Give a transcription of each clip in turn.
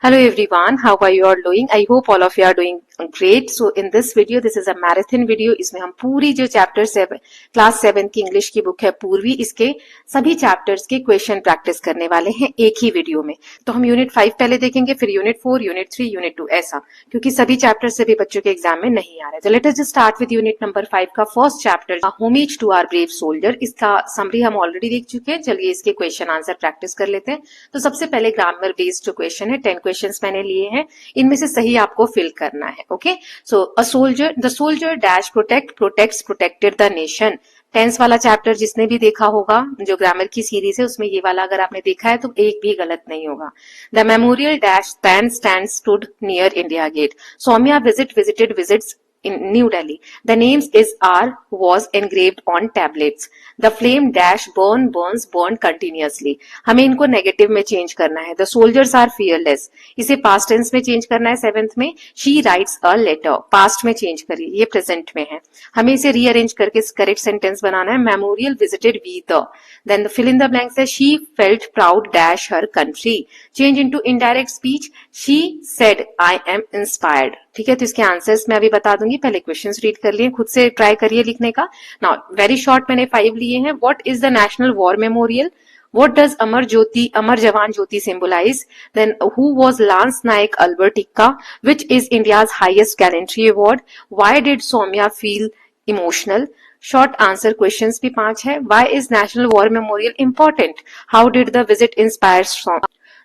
Hello everyone, how are you all doing? I hope all of you are doing great. So in this video, this is a marathon video. इसमें हम पूरी जो chapter 7 class 7 की English की book है पूर्वी, इसके सभी चैप्टर्स के क्वेश्चन प्रैक्टिस करने वाले हैं एक ही वीडियो में। तो हम यूनिट 5 पहले देखेंगे, फिर यूनिट 4, यूनिट 3, यूनिट 2, ऐसा, क्योंकि सभी चैप्टर सभी बच्चों के एग्जाम में नहीं आ रहे। तो let us just start with unit number 5 का first chapter, homage to our brave soldier. इसका समरी हम ऑलरेडी देख चुके हैं। चलिए इसके क्वेश्चन आंसर प्रैक्टिस कर लेते हैं। तो सबसे पहले ग्रामर बेस्ड जो क्वेश्चन है, 10 क्वेश्चंस मैंने लिए हैं, इनमें से सही आपको फिल करना है। Okay, so a soldier, the soldier dash protect, protects, protected the nation. Tense वाला चैप्टर जिसने भी देखा होगा, जो ग्रामर की सीरीज है उसमें ये वाला अगर आपने देखा है तो एक भी गलत नहीं होगा। The memorial dash stand stood near India Gate. Saumya visited visits in New Delhi. The names is R was engraved on tablets. The flame dash burns continuously. हमें इनको नेगेटिव में चेंज करना है। The soldiers are fearless. इसे past tense में change करना है 7th में। She writes a letter. Past में चेंज करिए, ये प्रेजेंट में है। हमें इसे रीअरेंज करके करेक्ट सेंटेंस बनाना है। Memorial visited we the. Then the fill in the blanks है she felt proud dash her country. Change into indirect speech. She said I am inspired. ठीक है, तो इसके आंसर्स मैं अभी बता दूंगी, पहले क्वेश्चंस रीड कर लिए, खुद से ट्राई करिए लिखने का। नाउ वेरी शॉर्ट मैंने 5 लिए हैं। What is the national war memorial? What does Amar Jawan Jyoti symbolize? Then who was Lance Naik Albert Ikka? Which is India's highest gallantry award? Why did Soumya feel emotional? Short answer questions भी 5 है। Why is National War Memorial important? How did the visit inspire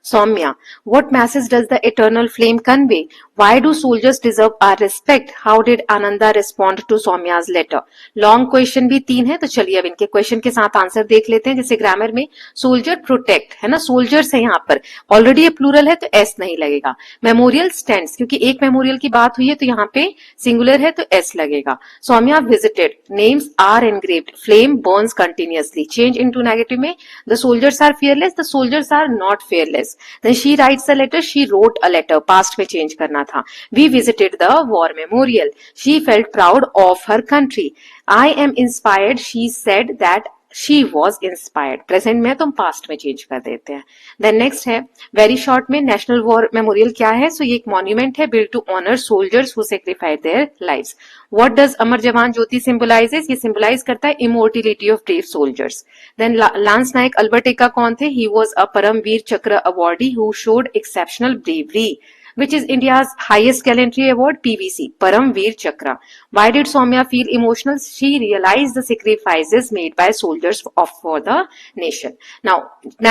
Soumya? What message does the eternal flame convey? Why do soldiers deserve our respect? How did Ananda respond to Soumya's letter? Long question भी 3 है, तो चलिए अब इनके question के साथ answer देख लेते हैं। जैसे ग्रामर में सोल्जर प्रोटेक्ट है ना, सोल्जर्स है यहाँ पर, ऑलरेडी ये प्लूरल है तो एस नहीं लगेगा। मेमोरियल स्टैंड्स, क्योंकि एक मेमोरियल की बात हुई है तो यहाँ पे सिंगुलर है तो एस लगेगा। Saumya visited, names are engraved, flame burns continuously. Change into negative में the soldiers are fearless, the soldiers are not fearless. Then she writes a letter, she wrote a letter, past में change करना था। We visited the war memorial, she felt proud of her country. I'm inspired, she said that she was inspired, present में तुम past में change कर देते हैं। Then next है वेरी शॉर्ट में, नेशनल वॉर मेमोरियल क्या है? सो ये एक मॉन्यूमेंट है build to honour soldiers who sacrifice their lives. What does Amar Jawan Jyoti symbolises? ये सिंबलाइज करता है immortality of brave soldiers. Then lance Naik Albert Ekka कौन थे? He was a Paramvir Chakra awardee who showed exceptional bravery. Which is India's highest gallantry award? PVC, Paramveer Chakra. Why did Soumya feel emotional? She realized the sacrifices made by soldiers for the nation. Now,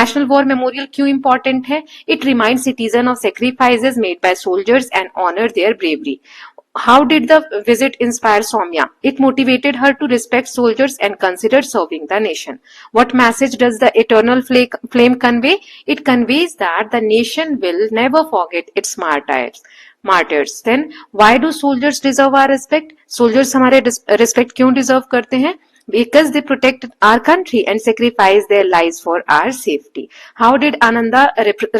National War Memorial क्यों important है? It reminds citizens of sacrifices made by soldiers and honor their bravery. How did the visit inspire Soumya? It motivated her to respect soldiers and consider serving the nation. What message does the eternal flame convey? It conveys that the nation will never forget its martyrs. Then, why do soldiers deserve our respect? Soldiers हमारे respect क्यों deserve करते हैं? Because they protect our country and sacrifice their lives for our safety. How did Ananda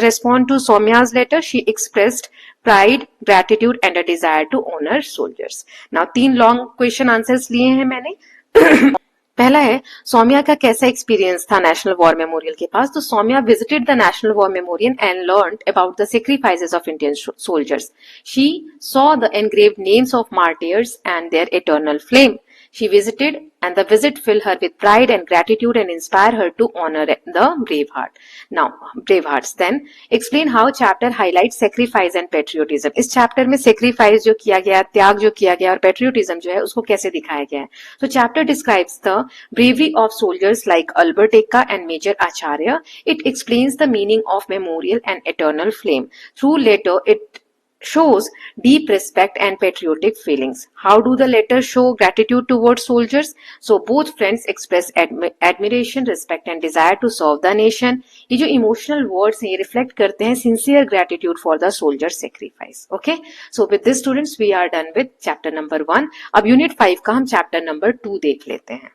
respond to Soumya's letter? She expressed pride, gratitude and a desire to honor soldiers. Now 3 long question answers लिए हैं मैंने। पहला है सौम्या का कैसा experience था national war memorial के पास? तो Saumya visited the national war memorial and learned about the sacrifices of Indian soldiers. She saw the engraved names of martyrs and their eternal flame. She visited and the visit filled her with pride and gratitude and inspired her to honor the Braveheart. Now, Bravehearts. Then, explain how chapter highlights sacrifice and patriotism. इस chapter में sacrifice जो किया गया, त्याग जो किया गया और patriotism जो है उसको कैसे दिखाया गया है? So, chapter describes the bravery of soldiers like Albert Ekka and Major Acharya. It explains the meaning of memorial and eternal flame. Through letter, it shows deep respect and patriotic feelings. How do the letters show gratitude towards soldiers? So both friends express admiration, respect and desire to serve the nation. ये जो emotional words हैं ये reflect करते हैं sincere gratitude for the soldier sacrifice. Okay? So with this students we are done with chapter number 1. अब unit 5 का हम chapter number 2 देख लेते हैं।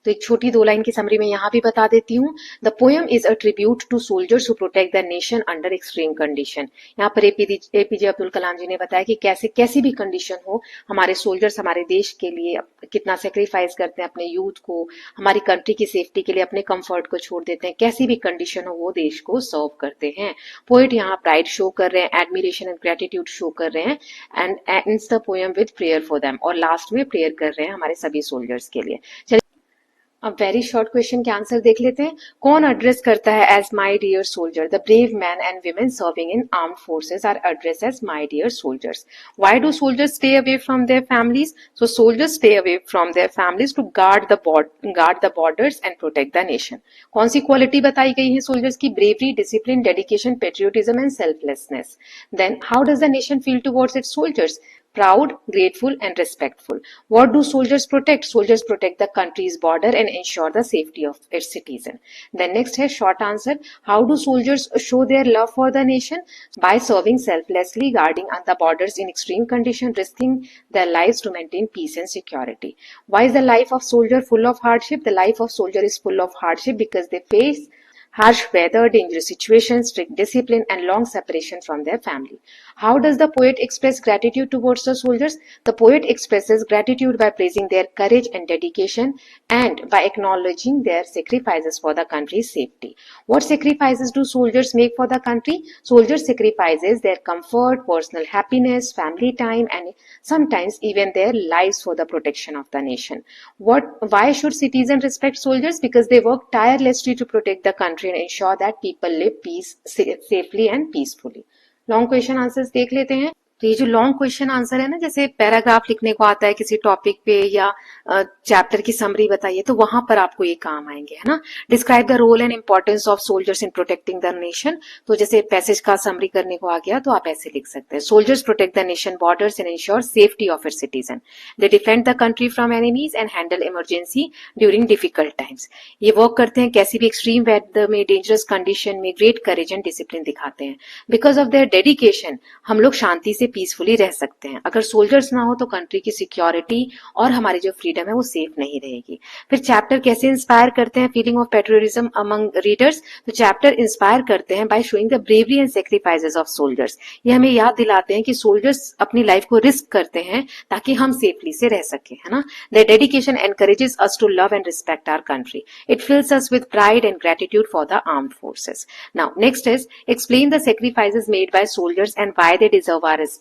तो एक छोटी 2 लाइन की समरी में यहाँ भी बता देती हूँ। The poem is a tribute to soldiers who protect the nation under extreme condition. यहाँ पर एपीजे अब्दुल कलाम जी ने बताया कि कैसे कैसी भी कंडीशन हो, हमारे सोल्जर्स हमारे देश के लिए कितना सेक्रीफाइस करते हैं, अपने यूथ को, हमारी कंट्री की सेफ्टी के लिए अपने कंफर्ट को छोड़ देते हैं, कैसी भी कंडीशन हो वो देश को सर्व करते हैं। पोएट यहाँ प्राइड शो कर रहे हैं, एडमिरेशन एंड ग्रेटिट्यूड शो कर रहे हैं and ends the poem with prayer for them, और लास्ट में प्रेयर कर रहे हैं हमारे सभी सोल्जर्स के लिए। चलिए अब वेरी शॉर्ट क्वेश्चन के आंसर देख लेते हैं। कौन एड्रेस करता है as my dear soldier? The brave man and women serving in armed forces are addressed as my dear soldiers. Why do soldiers stay away from their families? So soldiers stay away from their families to guard the borders and protect the nation. कौन सी quality बताई गई है soldiers की? Bravery, discipline, dedication, patriotism and selflessness. Then how does the nation feel towards its soldiers? Proud, grateful and respectful. What do soldiers protect? Soldiers protect the country's border and ensure the safety of its citizen. Then next है short answer. How do soldiers show their love for the nation? By serving selflessly, guarding the borders in extreme condition, risking their lives to maintain peace and security. Why is the life of soldier full of hardship? The life of soldier is full of hardship because they face harsh weather, dangerous situations, strict discipline, and long separation from their family. How does the poet express gratitude towards the soldiers? The poet expresses gratitude by praising their courage and dedication and by acknowledging their sacrifices for the country's safety. What sacrifices do soldiers make for the country? Soldiers sacrifices their comfort, personal happiness, family time, and sometimes even their lives for the protection of the nation. Why should citizens respect soldiers? Because they work tirelessly to protect the country and ensure that people live safely and peacefully. Long question answers देख लेते हैं। तो ये जो long question answer है ना, जैसे paragraph लिखने को आता है किसी टॉपिक पे या चैप्टर की समरी बताइए, तो वहां पर आपको ये काम आएंगे, है ना। Describe the role and importance of soldiers in protecting the nation. तो जैसे पैसेज का समरी करने को आ गया तो आप ऐसे लिख सकते हैं। Soldiers protect the nation borders and ensure safety of its citizen. They defend the country from enemies and handle emergency during difficult times. ये वर्क करते हैं कैसी भी एक्सट्रीम वेदर में, डेंजरस कंडीशन में, ग्रेट करेज एंड डिसिप्लिन दिखाते हैं। Because of their dedication हम लोग शांति से पीसफुली रह सकते हैं। अगर सोल्जर्स ना हो तो कंट्री की सिक्योरिटी और हमारी जो फ्रीडम है वो सेफ नहीं रहेगी। फिर चैप्टर कैसे इंस्पायर करते हैं feeling of patriotism among readers? तो चैप्टर इंस्पायर करते हैं by showing the bravery and sacrifices of soldiers. ये हमें याद दिलाते हैं कि सोल्जर्स अपनी लाइफ को रिस्क करते हैं ताकि हम सेफली से रह सके, है ना। Their dedication encourages us to love and respect our country. It fills us with pride and gratitude for the armed forces. Now next is explain the sacrifices made by soldiers and why they deserve our respect.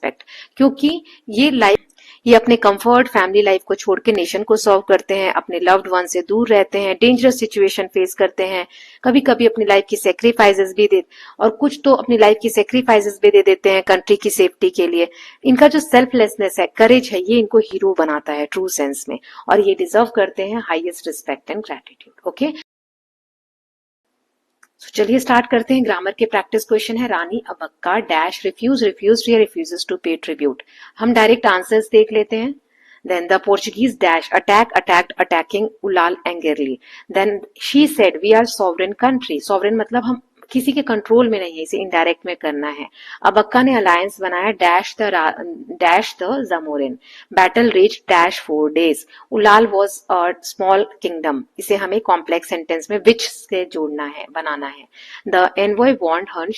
क्योंकि ये अपने comfort, family life को छोड़ के nation को सर्व करते हैं, अपने लव्ड वन से दूर रहते हैं, डेंजरस सिचुएशन फेस करते हैं, कभी कभी अपनी लाइफ की सेक्रीफाइसेस भी दे, और कुछ तो अपनी लाइफ की सेक्रीफाइसेस भी दे देते हैं कंट्री की सेफ्टी के लिए। इनका जो सेल्फलेसनेस है, करेज है, ये इनको हीरो बनाता है ट्रू सेंस में, और ये डिजर्व करते हैं highest respect and gratitude. Okay, चलिए स्टार्ट करते हैं। ग्रामर के प्रैक्टिस क्वेश्चन है रानी अबक्का डैश रिफ्यूज या रिफ्यूजेस टू पे ट्रिब्यूट। हम डायरेक्ट आंसर्स देख लेते हैं। Then the Portuguese dash attacked attacking Ulal angrily. Then she said we are sovereign country. Sovereign मतलब हम किसी के कंट्रोल में नहीं है, इसे इनडायरेक्ट में करना है। अब अक्का ने अलायंस बनाया dash the Zamorin. Battle rage dash 4 days। Ullal was a small kingdom. इसे हमें कॉम्प्लेक्स सेंटेंस में विच से जोड़ना है, बनाना है। The envoy warned her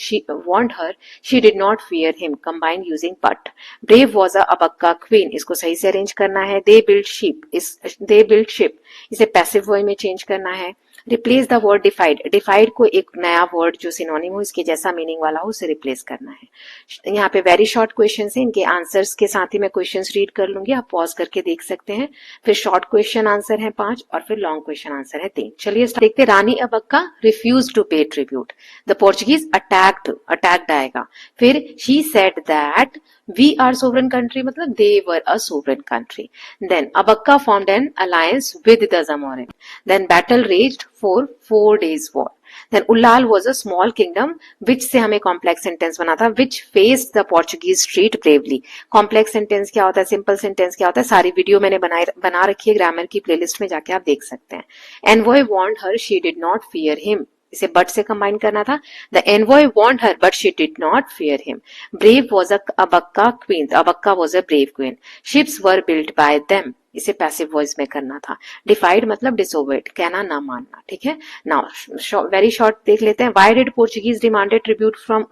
she did not fear him. Combine using but. Brave was a Abbakka queen. इसको सही से अरेंज करना है। They build ship. इसे पैसिव वॉइस में चेंज करना है। Replace the word defied. Defied को एक नया वर्ड जो सिनोनिम हो, इसके जैसा मीनिंग वाला हो, उसे रिप्लेस करना है। यहाँ पे वेरी शॉर्ट क्वेश्चन है, इनके आंसर्स के साथ ही मैं क्वेश्चंस रीड कर लूंगी, आप पॉज करके देख सकते हैं। फिर शॉर्ट क्वेश्चन आंसर है 5 और फिर लॉन्ग क्वेश्चन आंसर है 3। चलिए देखते हैं। रानी अबक्का रिफ्यूज टू पे ट्रिब्यूट। द पोर्चुगीज अटैक्ड आएगा। फिर she said that we are sovereign country मतलब they were a sovereign country. Then Abakka formed an alliance with the Zamorin. Then battle raged for 4 days war. Then Ulal was a small kingdom which से हमें complex sentence बना था, which faced the Portuguese street bravely. Complex sentence क्या होता है, simple sentence क्या होता है, सारी वीडियो मैंने बना रखी है ग्रामर की प्लेलिस्ट में, जाके आप देख सकते हैं। Envoy warned her she did not fear him. इसे बट से कंबाइन करना था। The envoy warned her but she did not fear him. Brave was Abbakka queen, Abbakka was a brave queen. Ships were built by them, इसे passive voice में करना था। डिफाइड मतलब disobeyed, कहना ना मानना, ठीक है। नाउ वेरी शॉर्ट देख लेते हैं। Why did Portuguese demanded tribute from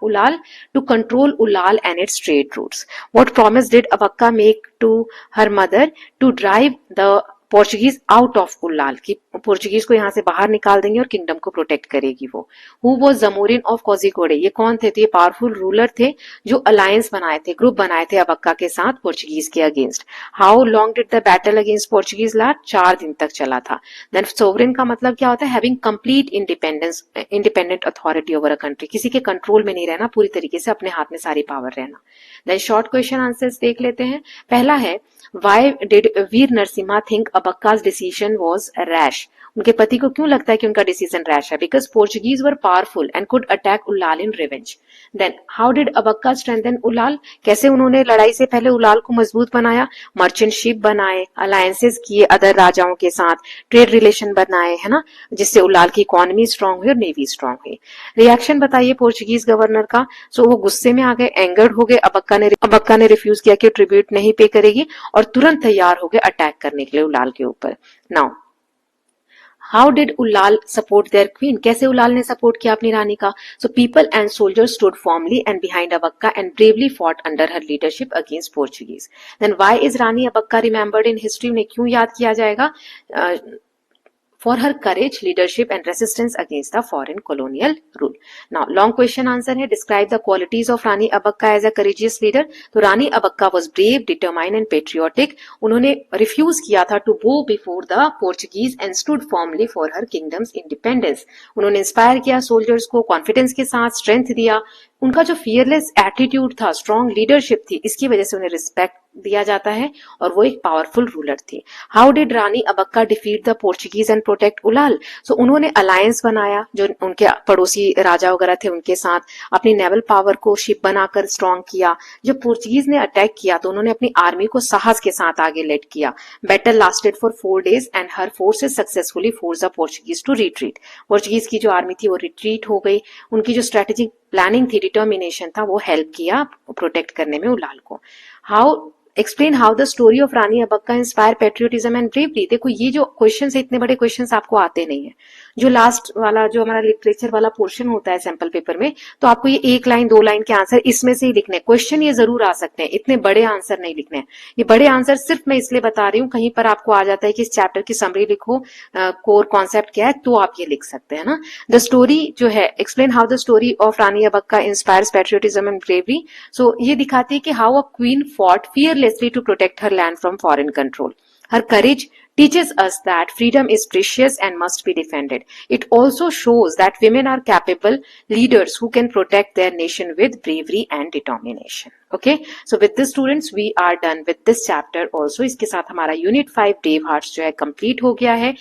Ullal? To control Ullal and its trade routes. What promise did Abbakka make to her mother? To drive the Portuguese out of Ullal, की पोर्चुगीज को यहां से बाहर निकाल देंगे और किंगडम को प्रोटेक्ट करेगी वो। हु वाज जमोरिन ऑफ कोजिकोडे, ये कौन थे? तो ये पावरफुल रूलर थे जो अलायंस बनाए थे, ग्रुप बनाए थे अबक्का के साथ पोर्चुगीज के against. How long did the battle against Portuguese last? 4 दिन तक चला था। देन सोवरेन का मतलब क्या होता है? Having complete independence, independent authority over a country, किसी के कंट्रोल में नहीं रहना, पूरी तरीके से अपने हाथ में सारी पावर रहना। देन शॉर्ट क्वेश्चन आंसर्स देख लेते हैं। पहला है, Why did Veer Narasimha think Abakka's decision was rash? उनके पति को क्यों लगता है कि उनका डिसीजन रैश है? Because Portuguese were powerful and could attack Ullal in revenge. Then how did Abbakka strengthen Ullal? कैसे उन्होंने लड़ाई से पहले उलाल को मजबूत बनाया? मर्चेंट शिप बनाए, अलायंसेस किए अदर राजाओं के साथ, ट्रेड रिलेशन बनाए, है ना, जिससे उलाल की इकोनॉमी स्ट्रांग हुई और नेवी स्ट्रांग हुई। रिएक्शन बताइए पोर्चुगीज गवर्नर का। सो वो गुस्से में आ गए, एंगर्ड हो गए। अबक्का ने रिफ्यूज किया कि ट्रिब्यूट नहीं पे करेगी और तुरंत तैयार हो गए अटैक करने के लिए उलाल के ऊपर। Now how did Ullal support their queen? कैसे उलाल ने सपोर्ट किया अपनी रानी का? So people and soldiers stood formally and behind Abbakka and bravely fought under her leadership against Portuguese. Then why is Rani Abbakka remembered in history? उन्हें क्यों याद किया जाएगा? For her courage, leadership and resistance against the foreign colonial rule. Now, long question answer है. Describe the qualities of Rani Abakka as a courageous leader. तो Rani Abakka was brave, determined and patriotic. उन्होंने refuse किया था to bow before the Portuguese and stood firmly for her kingdom's independence. उन्होंने inspire किया soldiers को, confidence के साथ strength दिया. उनका जो fearless attitude था, strong leadership थी, इसकी वजह से उन्हें respect दिया जाता है और वो एक पावरफुल रूलर थी। How did Rani Abbakka defeat the Portuguese and protect Ullal? So उन्होंने अलायंस बनाया जो उनके पड़ोसी राजा वगैरह थे उनके साथ, अपनी नेवल पावर को शिप बनाकर स्ट्रॉन्ग किया। जब पोर्चुगीज ने अटैक किया तो उन्होंने अपनी आर्मी को साहस के साथ आगे लेड किया। Battle lasted for 4 days and her forces successfully force the Portuguese to retreat. Portuguese की जो आर्मी थी वो रिट्रीट हो गई। उनकी जो स्ट्रेटेजिक प्लानिंग थी, डिटर्मिनेशन था, वो हेल्प किया प्रोटेक्ट करने में उलाल को। How explain how the story of Rani Abbakka inspire patriotism and bravery. देखो ये जो क्वेश्चन है, इतने बड़े क्वेश्चन आपको आते नहीं है। जो लास्ट वाला जो हमारा लिटरेचर वाला पोर्शन होता है सैंपल पेपर में, तो आपको ये 1 लाइन 2 लाइन के आंसर इसमें से ही लिखने। क्वेश्चन ये जरूर आ सकते हैं, इतने बड़े आंसर नहीं लिखने हैं। ये बड़े आंसर सिर्फ मैं इसलिए बता रही हूँ, कहीं पर आपको आ जाता है कि इस चैप्टर की समरी लिखो, कोर कॉन्सेप्ट क्या है, तो आप ये लिख सकते हैं ना। द स्टोरी जो है, explain how the story of Rani Abbakka inspires patriotism and bravery. So ये दिखाती है कि how a queen fought fearlessly to protect her land from foreign control. Her courage teaches us that freedom is precious and must be defended. It also shows that women are capable leaders who can protect their nation with bravery and determination. Okay, so with this students we are done with this chapter also. इसके साथ हमारा Unit 5 Brave Hearts जो है complete हो गया है.